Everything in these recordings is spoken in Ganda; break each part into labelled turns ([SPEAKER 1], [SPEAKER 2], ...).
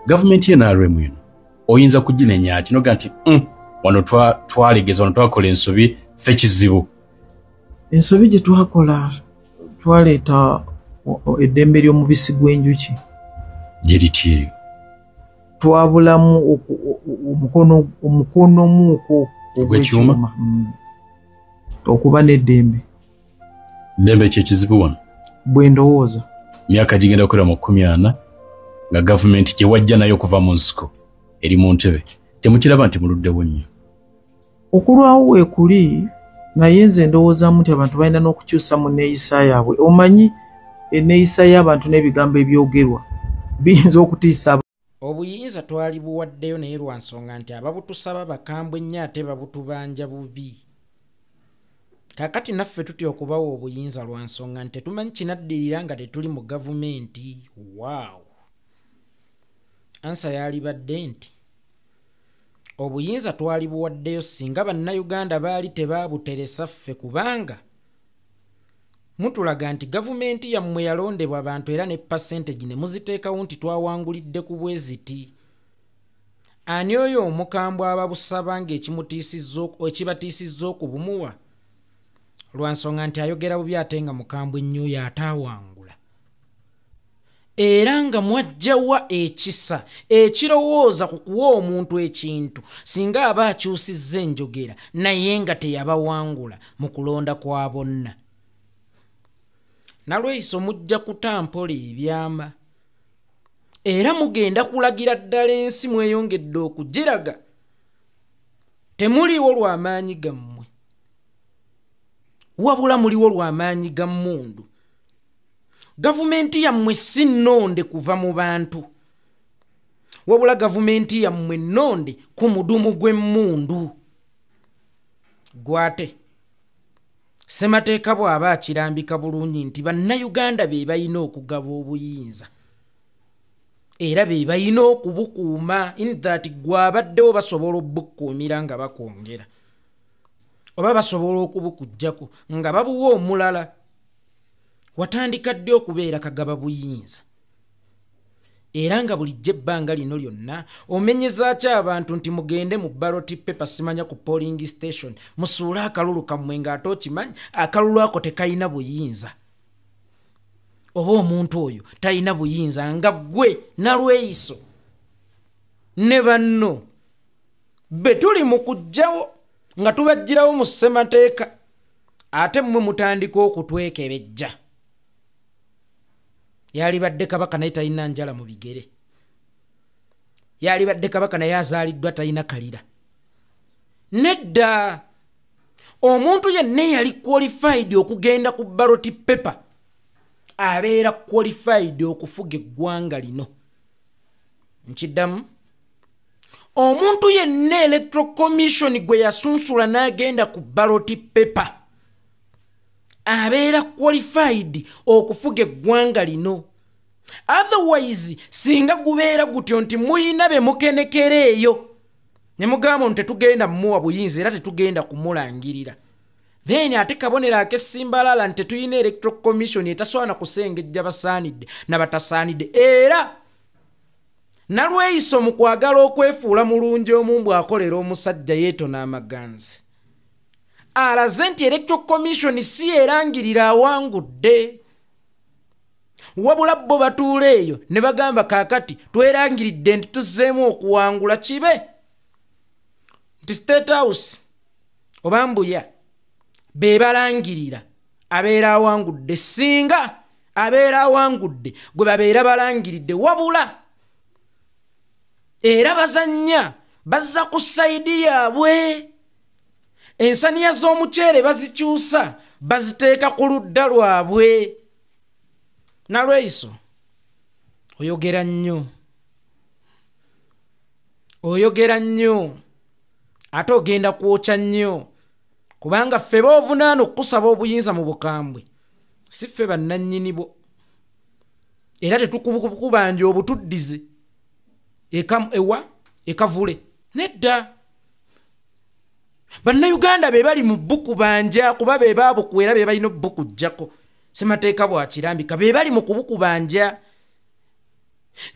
[SPEAKER 1] Government NRM eno oyinza kujinenya kinoga nti wano twalegeza wano twakola ensobi ffe kizibu.
[SPEAKER 2] Ensobi gye twakola twaleeta eddembe ly'omubisi gw'enjuki.
[SPEAKER 1] Gye litiri.
[SPEAKER 2] Twabulamu omukono muukwo
[SPEAKER 1] ogw'ekyuma.
[SPEAKER 2] Okuba n'eddembe.
[SPEAKER 1] Ddembe kye kizibu wano.
[SPEAKER 2] Bwe ndowooza.
[SPEAKER 1] Myaka gigenda okukola mu 40 nga gavumenti gye wajja nayo okuva mu nsiko eri mu ntebe. Temukiraba nti muluddewo nnyo.
[SPEAKER 2] Okulwawo weekuli naye nze ndowoozaamu nti abantu balina n'okukyusa mu nneeyisa yaabwe. Omanyi enneeyisa y'abantu n'ebigambo ebyogerwa biyinza okutiisa.
[SPEAKER 3] Obuyinza twali buwaddeyo naye lwa nsonga nti ababutusaba bakambwe nnyo ate babutubanja bubi. Kakati naffe tutya okubawa obuyinza lwa nsonga nti tetumanyi kinaddirira nga tetuli mu gavumenti. Wow. Ansa yalibadde nti obuyinza twali buwaddeyo singa bannayuganda baali tebaabuteresa ffe kubanga mutulaga nti gavumenti yammwe yalondebwa abantu era ne percentage ne muziteekawo nti twawangulidde ku bweziti. Ani oyo omukambwe ababusaba ng'ekibatiisizza okubumuwa lwa nsonga nti ayogera bubi ate nga mukambwe nnyo oyo ataawangula. Era nga mwajjawa ekisa ekirowooza ku kuwa omuntu ekintu singa aba akyusizza enjogera naye nga teyabawangula mu kulonda kwa bonna. Nalweyiso mujja kutampola ebyama era mugenda kulagira ddala ensi mweyongedde okugiraga temuliwo lw'amaanyi gammwe wabula muliwo lw'amaanyi ga mmundu. Gavumenti yammwe si nnonde kuva mu bantu wabula gavumenti yammwe nnonde ku mudumu gw'emmundu. Gwate Ssemateeka bw'aba akirambika bulungi nti bannayuganda be balina okugaba obuyinza era be balina okubukuuma in that gw'abaddewo basobola obukuumira nga bakwongera oba basobola okubukujjako nga babuwa omulala. Watandika ddi okubeera kagaba buyinza era nga bulijjo ebbanga lino lyonna omenyezaaki abantu nti mugende mu ballot paper simanya ku polling station musuule akalulu kammwe ng'ate okimanyi akalulu ako tekalina buyinza oba omuntu oyo talina buyinza nga ggwe Nalweyiso ne banno be tuli mu kujjawo nga tubagirawo mu ssemateeka ate mmwe mutandika okutwekebejja. Yalibadde kabaka naye talina njala mu bigere. Yalibadde kabaka naye azaaliddwa talina kalira. Nedda omuntu yenna yali qualified okugenda ku ballot paper abeera qualified okufuga eggwanga lino. Nkiddamu omuntu yenna electoral commission gwe yasunsula n'agenda ku ballot paper abeera qualified okufuga eggwanga lino. Otherwise singa gubeera gutyo nti muyina be mukenekera eyo ne mugamba nti tetugenda mmuwa buyinza era tetugenda kumulangirira then ate kabonero ak'essimbalala nti tetuyina electoral commission etasobola kusengejja basaanidde n'abatasaanidde. Era Nalweyiso mu kwagala okwefuula mulungi omumbu akolera omusajja yeetona amaganzi alaze nti electoral commission si erangirira awangudde wabula bo batuula eyo ne bagamba kaakati twerangiridde nti tuzzeemu okuwangula kibe nti State House oba Mbuya be balangirira abeera awangudde singa abeera awangudde gwe babeera balangiridde wabula era bazannya bazza ku sayidi yaabwe. Ensaniya z'omuceere bazikyusa baziteeka ku ludda lwabwe. Nalweyiso oyogera nnyo ate ogenda kwokya nnyo kubanga ffe boovunaana okusaba obuyinza mu bukambwe si ffe bannannyini bwo era tetukubanja obutuddize ekavule nedda. Bannayuganda be bali mu bbuku banja kuba be baabukuwera be balina obbukujjako Ssemateeka bw'akirambika be bali mu kubukubanja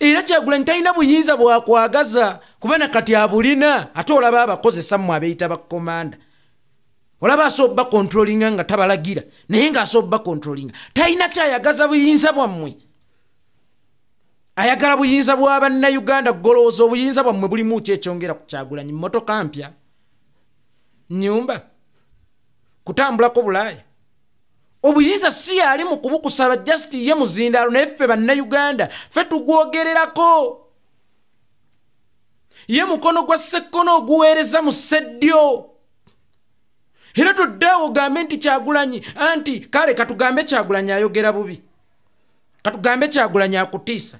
[SPEAKER 3] era Kyagulanyi talina buyinza bwakwagaza kubana kati abulina ate olaba abakozesa mmwe abeeyita bakomanda olaba asoba controllinga nga tabalagira naye nga asoba controllinga talina kyayagaza buyinza bwammwe ayagala buyinza bwa bannayuganda golowooza obuyinza bwammwe bulimu ki ekyongera ku Kyagulanyi mmotoka mpya nyumba kutambulako Bulaaya obuyinza si ali mu kubukusaba just ye muzindaalo naye ffe bannayuganda ffe tugwogererako ye mukono gwa ssekkono oguweereza mu sseddyo era toddeewo ogambe nti Kyagulanyi anti kale katugambe Kyagulanyi ayogera bubi katugambe Kyagulanyi akutiisa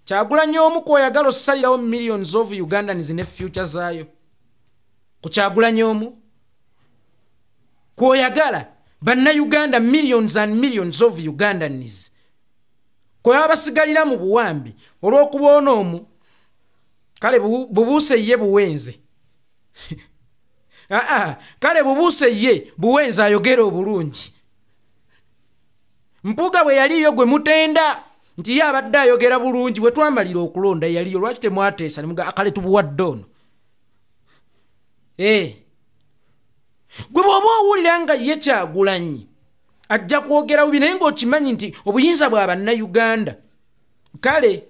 [SPEAKER 3] Kyagulanyi omu kw'oyagala osalirawo millions of Ugandans ne future zaayo ku Kyagulanyi omu kw'oyagala bannayuganda millions and millions of Ugandans kw'oyaba basigalira mu buwambi olw'okuba ono omu kale bubuuse ye buwenze kale bubuuse ye buwenze ayogera obulungi Mpuuga bwe yaliyo gwe mutenda nti ye abadde ayogera bulungi bwe twamalira okulonda yaliyo lwaki temwateesa ne muga kale tubuwadde ono gwe bw'oba owulira nga ye Kyagulanyi ajja kwogera bubi naye ng'okimanyi nti obuyinza bwa bannayuganda kale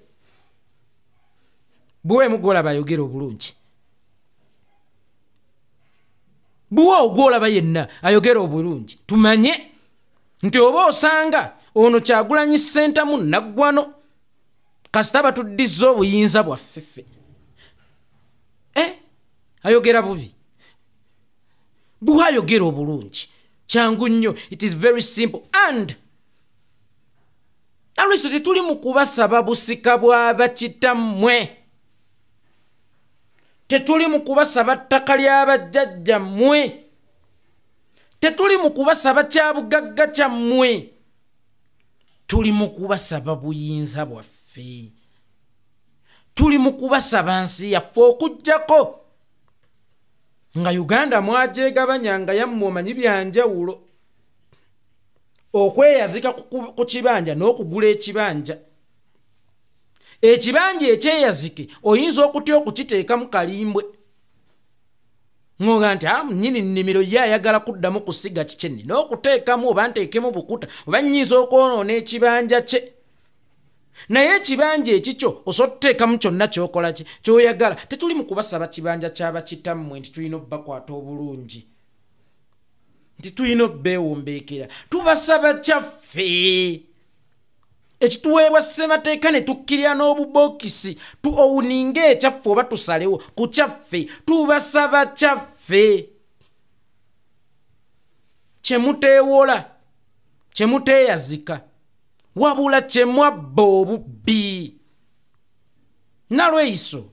[SPEAKER 3] buweemu gw'olaba ayogera obulungi buweewo gw'olaba yenna ayogera obulungi tumanye nti oba osanga ono Kyagulanyi Ssentamu Naggwano kasita batuddiza obuyinza bwaffeffe ayogera bubi buwe ayogera obulungi kyangu nnyo it is very simple and alwiso tetuli mu kubasaba busika bwa bakitammwe tetuli mu kubasaba ttaka lya bajjajjammwe tetuli mu kubasaba kyabugagga kyammwe tuli mu kubasaba buyinza bwaffe tuli mu kubasaba nsi yaffe okuggyako nga Uganda mwajeegabanya nga yammwe omanyi byanjawulo okweyazika ku kibanja n'okugula ekibanja ekyeyazike oyinza okutya okukiteekamu kalimbwe ng'oga nti nnyini nnimiro ye ayagala kuddamu kusiga kikyenni n'okuteekamu oba nteekemu bukuta oba nnyinza okwonoona ekibanja kye naye ekibanja ekikyo osobola okuteekamu kyonna ky'okola ky'oyagala tetuli mu kubasaba kibanja ky'abakitammwe nti tulina obbakwata obulungi nti tulina obbeewombeekera tubasaba kyaffe ekituweebwa ssemateeka ne tukkirira n'obubokisi owuninga ekyaffe oba tusalewo ku kyaffe tubasaba kyaffe kyemuteewola kyemuteeyazika wabula kyemwabba obubbi nalweiso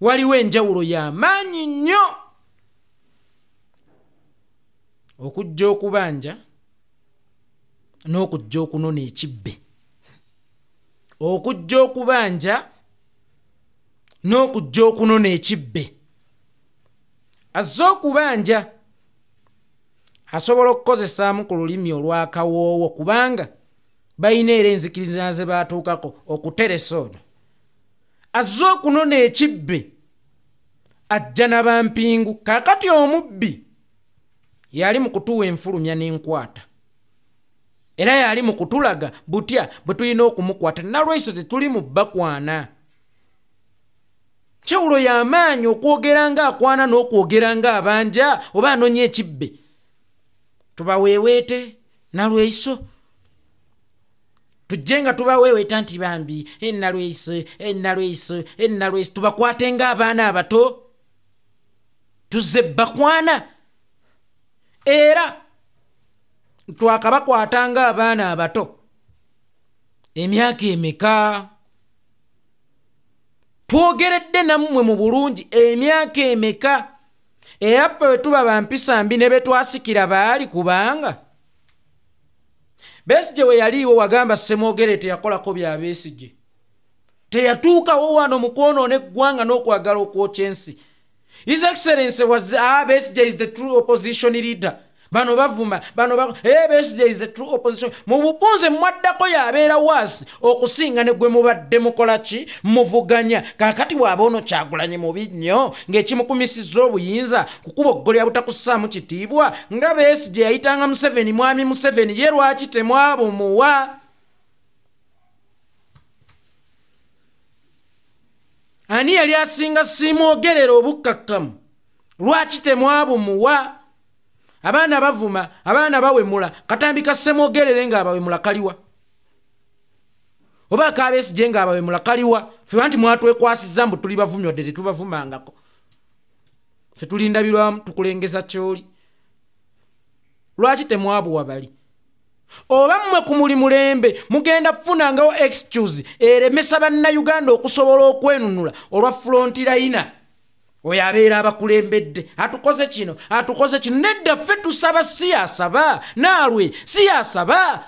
[SPEAKER 3] waliwo enjawulo y'amaanyi nnyo okujja okubanja n'okujja okunona ekibbe okujja okubanja n'okujja okunona ekibbe azze okubanja asobola okukozesaamu ku lulimi olwakawoowo kubanga balina era enzikiriza ze baatuukako okuteresa ono azze okunona ekibbe ajja n'abampingu kaakati omubbi yali mu kutuwa enfulumya n'enkwata era yali mu kutulaga butya bwe tulina okumukwata nalweiso tetuli mu bakwana kyawulo y'amaanyi okwogera nga akwana n'okwogera nga abanja oba anonya ekibbe tubaweeweete nalweiso tujje nga tubaweeweeta nti bambi nalweiso tubakwate ng'abaana abato tuzze bakwana era twakabakwatanga abaana abato emyaka emeka twogeredde nammwe mu bulungi emyaka emeka era ffe bwe tuba bampisa mbi ne be twasikira baali kubanga Besigye we yaliiwo wagamba Ssemwogere teyakolako bya Besigye teyatuukawo wano mu kwonoona eggwanga n'okwagala okwokya ensi. His Excellency was Besigye is the true opposition leader. bano bavuma Besigye is the true opposition mu bupunze mwaddako yabeera waasi okusinga ne gwe mubadde mukola ki muvuganya kakati bw'aba ono Kyagulanyi mubi nnyo ng'ekimukumisizza obuyinza kukuboggolera butakussaamu kitiibwa nga Besigye yayitanga Museveni mwami Museveni ye lwaki temwabumuwa ani yali asinga simwogerera obukkakkamu lwaki temwabumuwa abaana bavuma abaana bawemula katambi kassemwogerere ng'abawemula kaliwa oba Besigye ng'abawemula kaliwa ffe banti mwatwekwasizza mbu tuli bavumi wadde tetubavumangako ffe tulindabirwamu tukulengeza kyoli lwaki temwabuwa bali oba mmwe ku muli mulembe mugenda kufunangawo excuse eremesa bannayuganda okusobola okwenunula olwa frontline oyo abeera abakulembedde atukoze kino nedda ffe tusaba siyasaba naalwe siyasaba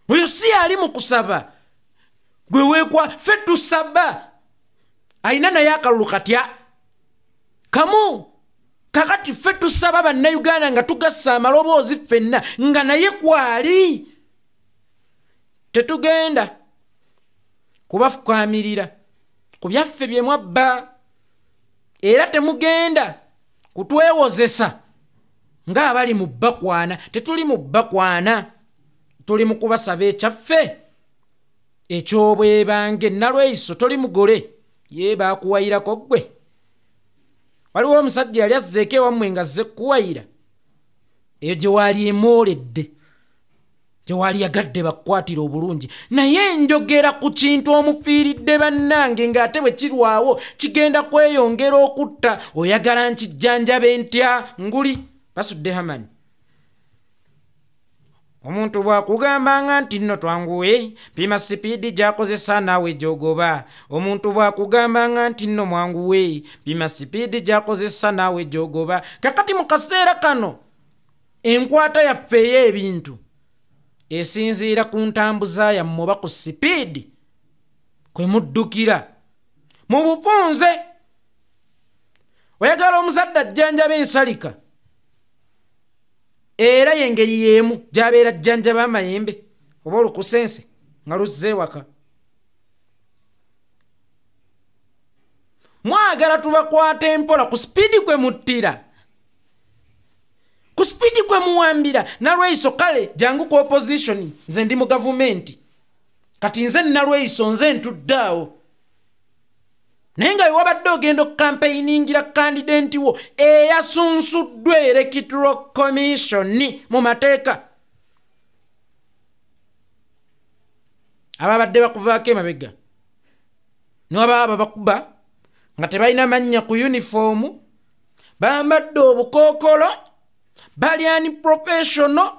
[SPEAKER 3] oyo si ali mu kusaba gwe weekwa ffe tusaba ayina naye akalulu katya kamu kakati ffe tusaba bannayuganda nga tugassa amaloboozi ffenna nga naye kwali tetugenda kubafukamirira ku byaffe bye mwabba era temugenda kutwewozesa ng'abali mu bbakwana tetuli mu bbakwana tuli mu kubasaba ekyaffe ekyobwebange Nalweyiso toli mugole ye baakuwayirako ggwe waliwo omusajja yali azzeeko ewammwe nga azze kuwayira eyo gye waali emwoledde gye waali yagadde bakkwatira obulungi naye njogera ku kintu omufiiridde bannange ng'ate bwe kirwawo kigenda kweyongera okutta oyagala nkijjanjabe ntya nguli basudde Hamani omuntu bw'akugambanga nti nno twanguwe pima sipiidi gy'akozesa naawe gy'ogoba omuntu bw'akugambanga nti nno mwanguwe pima sipiidi gy'akozesa naawe gy'ogoba kakati mu kaseera kano enkwata yaffe ey'ebintu esinziira ku ntambuza yammwe oba ku sipiidi kwe muddukira mu bupunze oyagala omuzadde ajjanjaba ensalika era yengeri yemu gy'abeera jjanjaba amayembe oba olukusense nga luzze ewaka mwagala tubakwata empola ku sipiidi kwe muttira ku sipiidi kwe muwambira Nalweyiso kale jangu ku opposition nze ndi mu gavumenti kati nze Nalweyiso nze ntuddaawo naye nga wabadde ogenda okukampeyingira kandidenti wo eyasunsuddwa electoral commission mu mateeka ababadde bakuvaako emabega niwababa bakuba nga tebalina mannya ku uniform bambadde obukookolo bali ani professional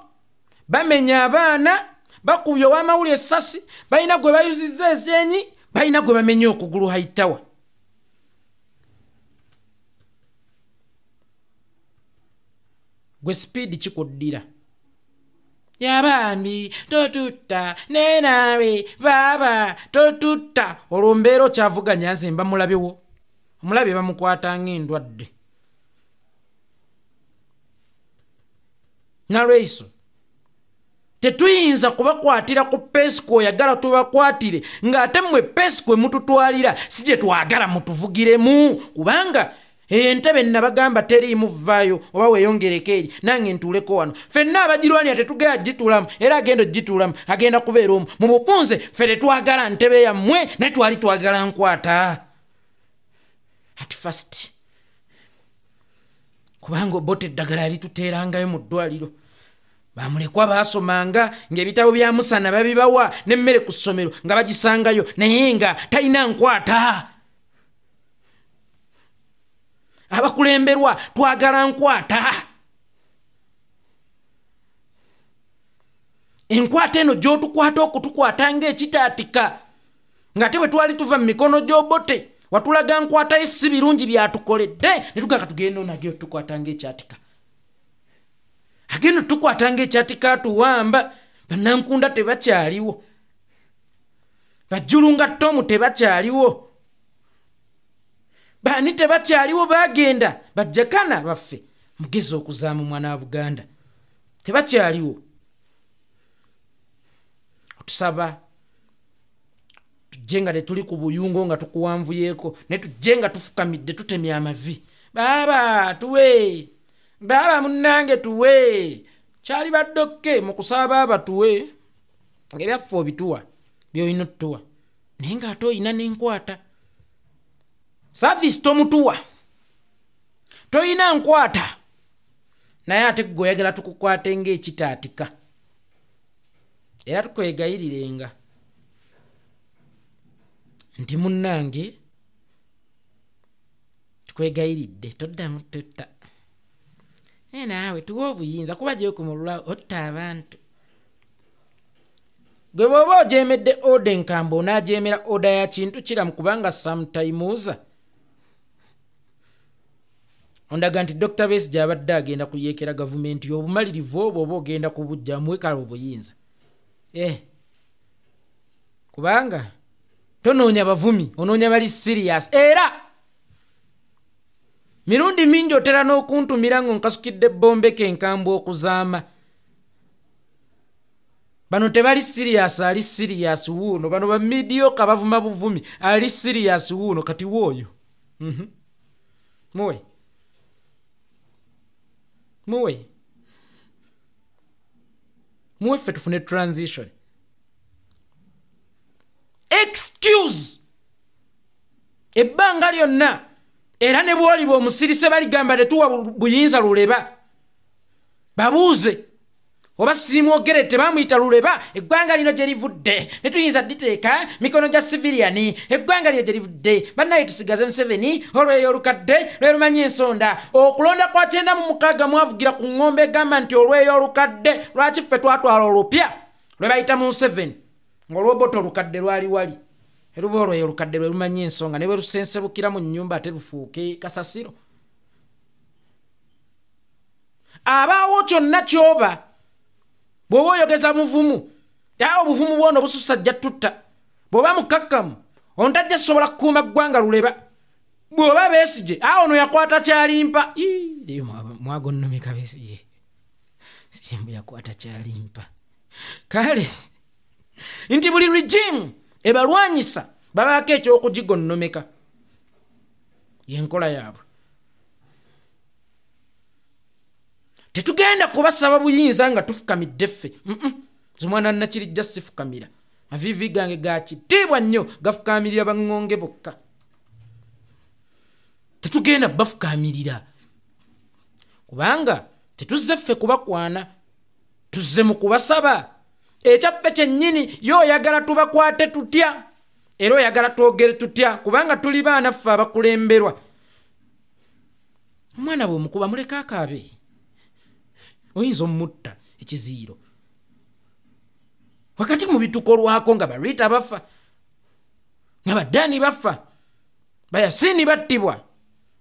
[SPEAKER 3] bamenya abaana bakubye ow'amawulire essasi balina gwe bayuzizza ezyenyi balina gwe bamenya okugulu haitawa gwe speed kikuddira yabambi totutta nenaawe baba totutta olwo mbeera okyavuganya nze mba mulabewo omulabye bamukwatanga endwadde Nalweyiso tetuyinza kubakwatira ku pesiko oyagala tubakwatire ng'ate mmwe pesiko emututwalira si gye twagala mutuvugiremu kubanga entebe nabagamba teriimu vaayo oba weeyongereko eri nange ntuuleko wano ffenna abagirwanira tetugenda gituulamu era agenda ogituulamu agenda kubeera omu mu bupunze ffe tetwagala ntebe yammwe naye twali twagala nkwata at first kubanga obote eddagala yali tuteerangayo mu ddwaliro bamulekwa baasomanga ng'ebitabo bya Musana babibawa n'emmere ku ssomero nga bagisangayo naye nga talina nkwata abakulemberwa twagala nkwata enkwata eno gy'otukwata okutukwata ng'ekitaatika ng'ate bwe twali tuva mu mikono gy'obote watulaga nkwata esi birungi byatukoledde ne tugaka tugenda onagyo tukwata ng'ekyatika agenda tukwata ng'ekyatika tuwamba bannankunda tebakyaliwo bajjulunga Tomu tebakyaliwo bani tebakyaliwo bagenda bajjakana baffe mugezi okuzaama omwana wa Buganda tebakyaliwo. Otusaba tujje nga tetuli ku buyungo nga tukuwanvuyeeko ne tujje nga tufukamidde tutemya amavi. Baba tuwe, baba munnange tuwe. Kyali baddokke mu kusaba baba tuwe ng'ebyaffe obituwa by'olina otuwa naye ng'ate oyina n'enkwata. Service tomutuwa toyina nkwata naye ate gwe oyagala tukukwate ng'ekitaatika. Era tukwegayirirenga nti munnange tukwegayiridde toddamu tutta. Naawe tuwa obuyinza kuba gyokumulula otta abantu. Gwe bw'oba ojeemedde oda enkamba onaajeemera oda ya kintu kiramu kubanga sometimes ondaga nti Dr. Besigye abadde agenda kuyeekera gavumenti obumalirivu obwo oba ogenda kubujja mwekala obuyinza. Kubanga tonoonya bavumi onoonya bali serious. Era mirundi mingi otera n'okuntumira ngo nkasukidde bombeke enkambwe okuzaama. Bano tebali serious, ali serious wuuno. Bano ba mediocre bavuma buvumi, ali serious wuuno kati woyo. Muwe ffe tufune transition. Excuse ebbanga lyonna era ne bw'oli bw'omusirise baligamba tetuwa buyinza luleba. Babuuze oba simwogere tebamuyita luleba. Eggwanga lino gye livudde ne tuyinza diteeka mikono gya civiliani. Eggwanga lino gye livudde bannaye tusigaze Museveni olweyo olukadde lwe lumanyi ensonda. Okulonda kwa 96 mwavugira ku ng'ombe egamba nti olweyo olukadde lwaki ffe twatwala olupya lwe bayita mu Museveni ng'olwoboto olukadde lwali wali. Eruba olweyo olukadde lwe lumanyi ensonga ne bwe lusensebukira mu nnyumba ate lufuuke kasasiro. Abaawo kyonna kyoba bw'oba oyogeza muvumu awo obuvumu bwono bususa ajja tutta. Bw'oba mukakkamu ontajja sobola kukuuma ggwanga luleba. Bw'oba Besigye awo ono yakwata kyalimpa. Mwago nnomeka Besigye simbu yakwata kyalimpa. Kale nti buli regime ebalwanyisa babaako ekyokugigonnomeka yenkola yaabwe. Tetugenda kubasaba buyinza nga tufukamidde ffe. Zimwana nakirijja sifukamira. Mavivi gange ga kitiibwa nnyo gafukamirira baŋŋonge bokka. Tetugenda bafukamirira kubanga tetuzze ffe kubakwana, tuzze mu kubasaba. Ekyaffe kyennyini yo oyagala tubakwate tutya era oyagala twogere tutya kubanga tuli baana ffe abakulemberwa. Omwana bw'omukuba muleka akaabe oyinza omutta ekiziiro wakati mu bitukolwako nga Barita bafa nga Badani bafa Bayasini battibwa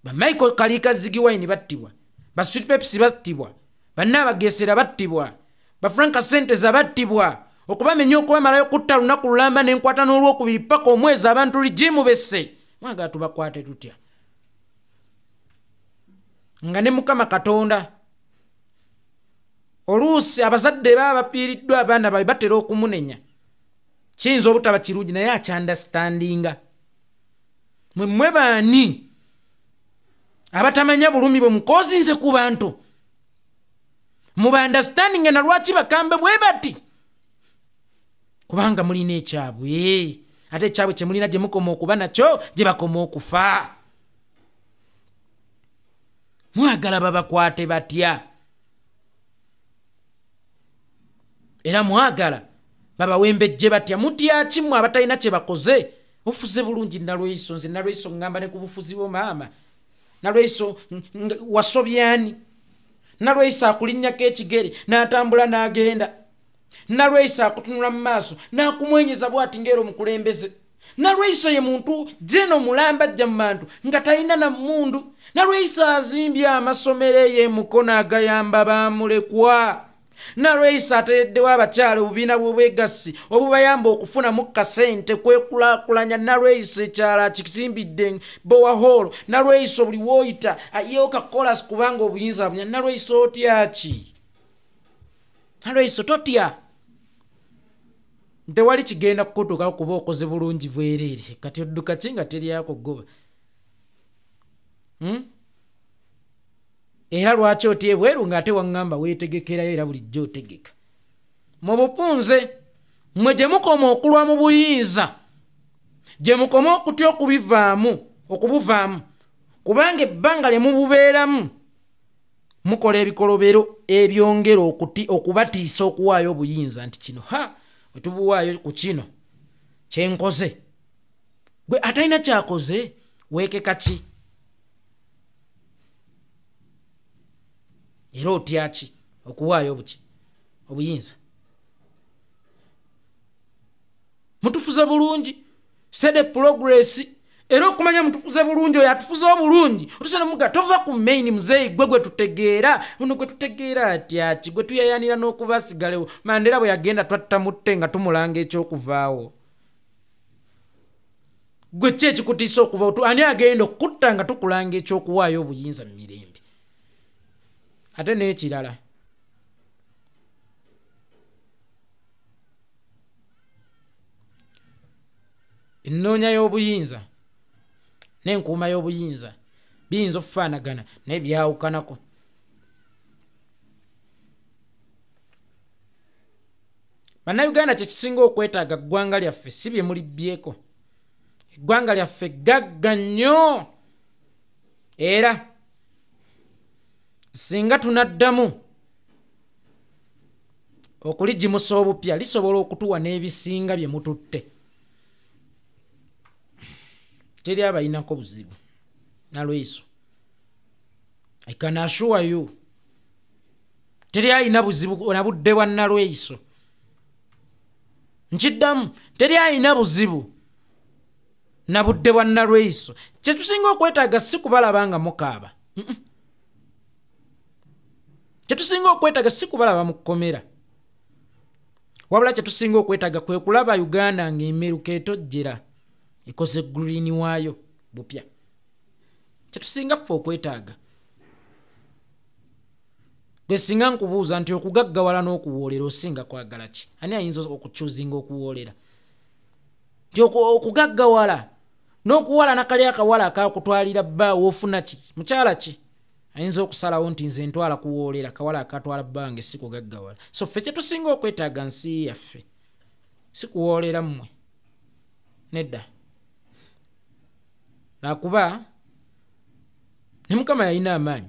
[SPEAKER 3] ba Michael Kalika Zigiwaini battibwa ba Sweet Pepsi battibwa Bannabagesera battibwa ba Franka Senteza battibwa okubamenya okubamalayo kutta lunaku lulamba n'enkwata n'olwokubiri paka omwezi abantu ligimu besse mwagala tubakwate tutya nga ne Mukama Katonda oluusi abazadde baba bapiiriddwa abaana baabwe batera okumunenya. Kiyinza obutaba kirungi naye akyandastandinga. Mmwe baani abatamanya bulumi bwe mukozinze ku bantu muba understanding na lwaki bakambe bwe bati kubanga mulina ekyabwe ate ekyabwe kye mulina gye mukoma okuba nakyo gye bakoma okufa. Mwagala babakwate batya era mwagala babawembejje batya mutya kimu abatalina kye bakoze. Ofuze bulungi Nalweyiso, nze Nalweyiso ngamba ne ku bufuzi bwo maama. Nalweyiso wasobyani. Nalweyiso akulinnyako ekigere n'atambula n'agenda. Nalweyiso akutunula mu maaso n'akumwenyeza bw'ati ng'era omukulembeze. Nalweyiso ye muntu jeno mulamba ajja mu bantu nga talina na mmundu. Nalweyiso azimbye amasomero ye Mukono agayamba baamulekwa. Nalweyiso atereddewo abakyala obubiina bw'obwegassi obubayamba okufunamu kasente kwekulaakulanya. Nalweyiso ekyala kisimbidde Bowa Hall. Nalweyiso buli wooyita ayeewo ka kolas kubanga obuyinza bunya. Nalweyiso otya ki? Nalweyiso totya. Tewali kigenda kukutuuka kuba okoze bulungi bwereere kati odduka ki nga teryako goba. Era lwaki oti ebweru ng'ate waŋŋamba weetegekerayo era bulijjo otegeka. Mu bupunze mmwe gye mukoma okulwa mu buyinza, gye mukoma okutya okubuvaamu kubanga ebbanga lye mububeeramu mukola ebikolobero ebyongera okubatiisa okuwaayo obuyinza nti kino bwe tubuwaayo ku kino kyenkoze. Gwe atalina kyakoze weekeka ki? Era otya ki okuwaayo obuyinza? Mutufuze bulungi steady progress. Era okumanya mutufuze bulungi oyo atufuze obulungi otusana muga tova ku main muzeeyi gwe tutegeera uno gwe tutegeera atya ki gwe tuyayanira n'okubasigalewo. Mandela bwe yagenda twatta mutte nga tumulanga ekyokuvaawo. Gwe ki ekikutiisa okuvaawo? Ani agenda okutta nga tukulanga ekyokuwaayo obuyinza mu mirembe? Ate n'ekirala ennoonya y'obuyinza n'enkuuma y'obuyinza biyinza okufaanagana naye byawukanako. Bannayuganda kye kisinga okwetaaga ggwanga lyaffe si bye mulibbyeko. Eggwanga lyaffe gagga nnyo era singa tunaddamu okuligimusa obupya lisobola okutuwa n'ebisinga bye mututte. Teri abayinako buzibu. Nalweyiso I can assure you teri ayina buzibu na budde bwa Nalweyiso. Nkiddamu teri ayina buzibu na budde bwa Nalweyiso. Kye tusinga okwetaaga si kubalaba nga mukaaba. Kye tusinga okwetaaga si kubalaba mu kkomera. Wabula kye tusinga okwetaaga kwe kulaba Uganda ng'emeruka etojjera ekoze green waayo bupya. Kye tusinga ffe okwetaaga. Gwe singa nkubuuza nti okugaggawala n'okuwoolera osinga kwagala ki? Ani ayinza okukyuzinga okuwoolera? Nti okugaggawala n'okuwala nakali akawala akakutwalira bbaawo ofuna ki? Mukyala ki ayinza okusalawo nti nze ntwala kuwoolera kawala akatwala bbange si kugaggawala? So ffe kye tusinga okwetaaga nsi yaffe si kuwoolera mmwe nedda. Lwakuba ne Mukama yalina amaanyi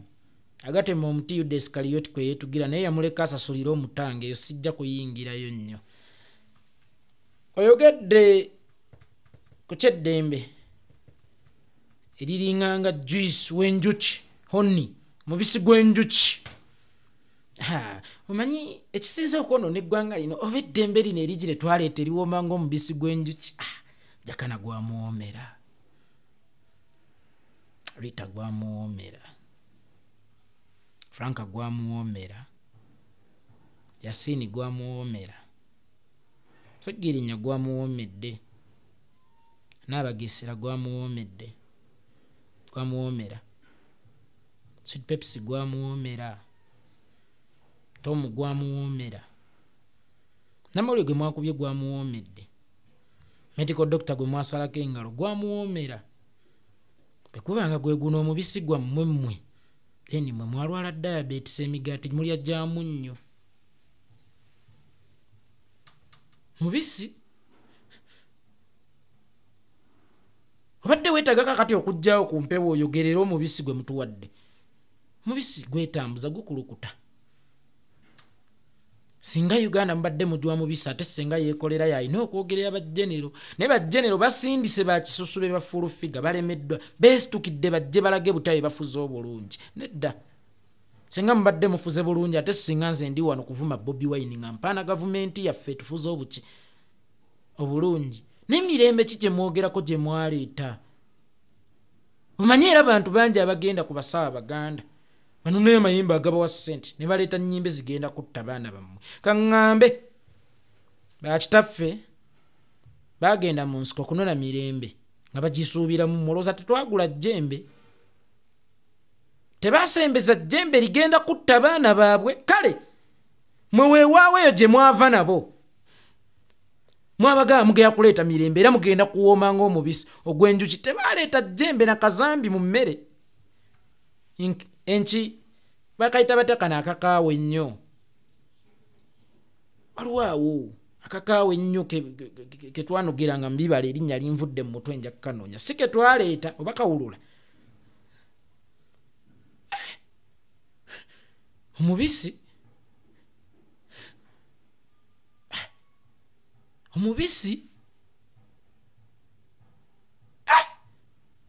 [SPEAKER 3] agatema omuti Yuda Iskaliyoti kwe yeetugira naye yamuleka asasulire omutange eyo sijja kuyingirayo nnyo. Oyogedde ku kyeddembe eriringanga juice w'enjuki honi mubisi gw'enjuki. Omanyi ekisinza okwonoona eggwanga lino oba eddembe lino erigire twaleeta eriwooma ng'omubisi gw'enjuki. Jakana gwamuwoomera, Rita gwamuwoomera, Franka gwamuwoomera, Yasini gwamuwoomera, Segirinya gwamuwoomedde, Naabageesera gwamuwoomedde, gwamuwoomera, Sweet Pepsi gwamuwoomera, Tom gwamuwoomera, Namawulire gwe mwakubye gwamuwoomedde, Medical Doctor gwe mwasalako engalo gwamuwoomera. Bekubanga gwe guno omubisi gwammwe mmwe then mwe mwalwala diabetes emigaati mulya jaamu nnyo. Mubisi obadde weetaaga kakati okugjawo ku mpewo oyogerera omubisi gwe mutuwadde. Mubisi gwetambuza gukulukuta. Singa Uganda mbadde mujwa mubisi ate senga yeekolera yalina okwogerera bajjenero. Naye bajjenero basindise bakisusu be bafuulu figa balemeddwa beesitukidde bajje balage butabe bafuze obulungi. Nedda. Singa mbadde mufuze bulungi ate singa nze ndi wano kuvuma Bobi Wine nga mpaana gavumenti yaffe tufuze obuki obulungi. N'emirembe ki gye mwogerako gye mwaleeta? Omanyi era abantu bangi abagenda ku basaaba Baganda bano naye mayimba agabawa ssente ne baleeta nnyimbe zigenda kutta baana bammwe kaŋŋambe bakitaffe bagenda mu nsiko kunona mirembe nga bagisuubiramu mulooza tetwagula jjembe tebasembeza jjembe ligenda kutta baana baabwe kale mwe weewaawo eyo gye mwava nabo mwabagamba mugenda kuleeta mirembe era mugenda kuwooma ng'omubisi ogw'enjuki tebaleeta jjembe na kazambi mu mmere enki bakayita batakana akakaawe ennyo waliwo akakaawe ennyo ketwanogeranga mu bibala erinnya linvudde mu mutwe nja kukanoonya si ketwaleeta oba kawulula omubisi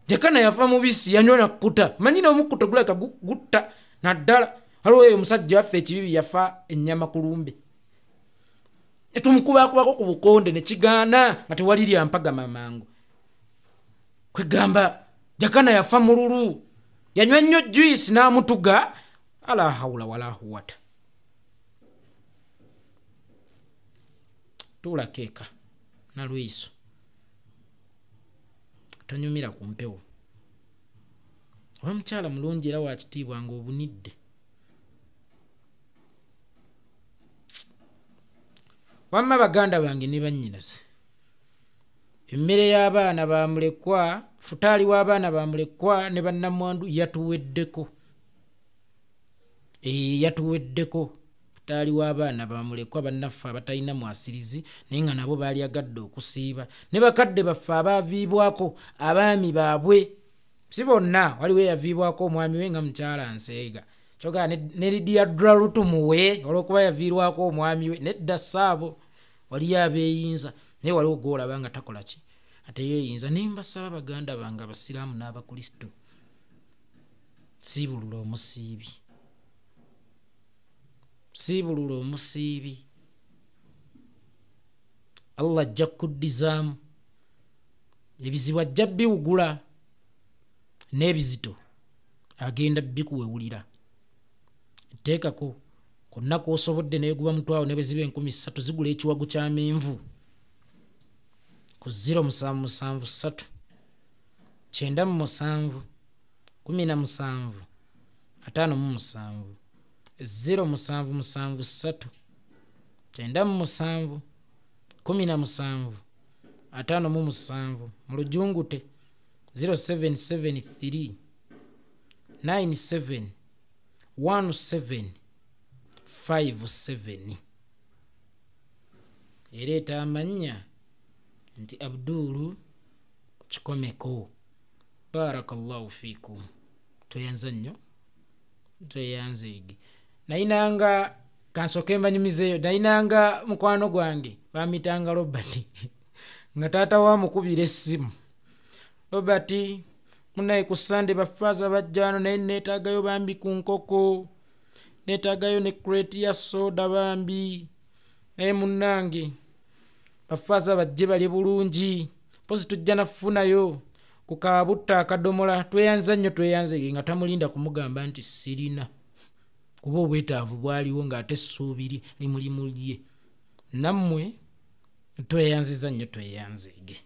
[SPEAKER 3] jakana yafa mubisi yanywa nakkuta manyina omukkuta gulaka gutta naddala waliwo eyo omusajja waffe ekibibi yafa ennyama kulumbe etumukubakubako ku bukonde nekigaana nga tewali lyampagama mangu kwegamba jakana yafa mululu yanywa nnyo juice n'amutuga ala hawula wala huwata tula keeka na lwiso tanyumira ku mpewo oba mukyala mulungi era wakitiibwa nga obunidde wamma baganda bange ne bannyinaze emmere y'abaana bamulekwa futaali w'abaana bamulekwa ne bannamwandu yatuweddeko yatuweddeko futaali w'abaana bamulekwa bannaffe abatalina mwasirizi naye nga nabo baali agadde okusiiba ne bakadde baffe abaaviibwako abaami baabwe si bonna waliwo eyaviibwako omwami we nga mukyala Nseega kyogaa ne Lidia Dralutumuwe olw'okuba yaviirwako omwami we nedda saabo waliyo abeeyinza naye waliwo gwolaba nga takola ki ate yeeyinza naye mbasaba baganda bange abasiraamu n'abakristo siibulula omusiibi siibulula omusiibi Allah ajja kuddizaamu ebizibu ajja biwugula n'ebizito agenda bikuwewulira teekako ku nnaku osobodde neeguba mutwawo ne bwe ziba 3,000 zigula ekiwagu ky'amenvu ku 0773 97 17 57 0773 97 17 57 mu lujungute 0773 97 17 57 ereeta amannya nti Abdulu Kikomeko. Barakallahu fikum. Toyanza nnyo toyanzigi nainanga kansoke mbanyumizeyo nainanga mukwano gwange bamitanga Robert nga taata wa mukubira essimu Robert munaye ku Sunday bafaza bajjano naye neetagayo bambi ku nkoko neetagayo ne crate ya soda bambi naye munnange bafaza bajje bali bulungi pozi tujja nafunayo ku kabutta akadomola tweyanza nnyo tweyanzege nga tamulinda kumugamba nti sirina kuba obwetaavu bwaliwo ng'ate essuubiri limulimulye nammwe tweyanziza nnyo tweyanzege.